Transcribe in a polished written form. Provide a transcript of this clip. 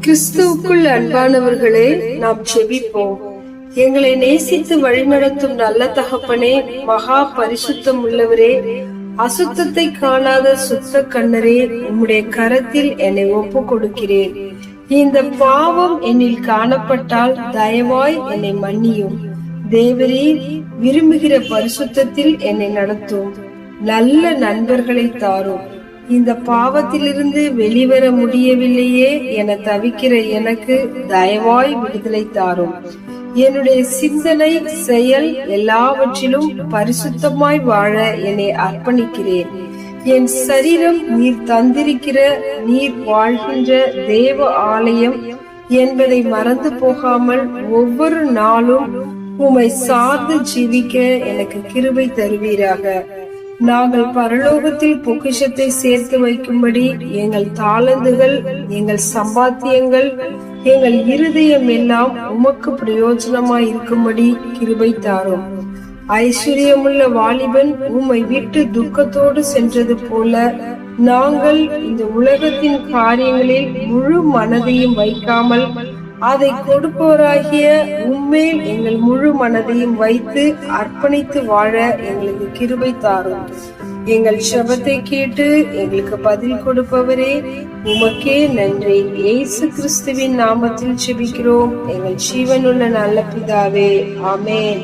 கிறிஸ்துவுக்குள் அன்பானவர்களே, நாம் செபிப்போம். எங்களை நேசித்து வழிநடத்தும் நல்ல தகப்பனே, மகா பரிசுத்தம் உள்ளவரே, அசுத்தத்தை காணாத சுத்த கண்ணரே, உம்முடைய கரத்தில் என்னை ஒப்பு கொடுக்கிறேன். இந்த பாவம் என்னில் காணப்பட்டால் தயவாய் என்னை மன்னியும். தேவரீர் விரும்புகிற பரிசுத்தத்தில் என்னை நடத்தும். நல்ல நண்பர்களை தாரும். இந்த பாவத்திலிருந்து வெளிவர முடியவில்லையே என தவிக்கிற எனக்கு தயவாய் விடுதலை தாரும். என்னுடைய சிந்தனை, செயல் எல்லாவற்றிலும் பரிசுத்தமாய் வாழ என்னை அர்ப்பணிக்கிறேன். என் சரீரம் நீர் தந்திருக்கிற, நீர் வாழ்கின்ற தேவ ஆலயம் என்பதை மறந்து போகாமல் ஒவ்வொரு நாளும் உம்மை சார்ந்து ஜீவிக்க எனக்கு கிருபை தருவீராக. நாங்கள் பரலோகத்தில் பொக்கிஷத்தை சேர்த்து வைக்கும்படி எங்கள் தாளந்துகள், எங்கள் சம்பாத்தியங்கள், எங்கள் இருதயம் எல்லாம் உமக்கு பிரயோஜனமாய் இருக்கும்படி கிருபை தாரும். ஐஸ்வர்யமுள்ள வாலிபன் உம்மை விட்டு துக்கத்தோடு சென்றது போல நாங்கள் இந்த உலகத்தின் காரியங்களில் முழு மனதையும் வைக்காமல் அதை கொடுப்பவராகிய உம்மேல் எங்கள் முழு மனதையும் வைத்து அர்ப்பணித்து வாழ எங்களுக்கு கிருபை தாரும். எங்கள் ஜெபத்தை கேட்டு எங்களுக்கு பதில் கொடுப்பவரே, உமக்கே நன்றி. இயேசு கிறிஸ்துவின் நாமத்தில் ஜெபிக்கிறோம் எங்கள் ஜீவனுள்ள நல்ல பிதாவே, ஆமென்.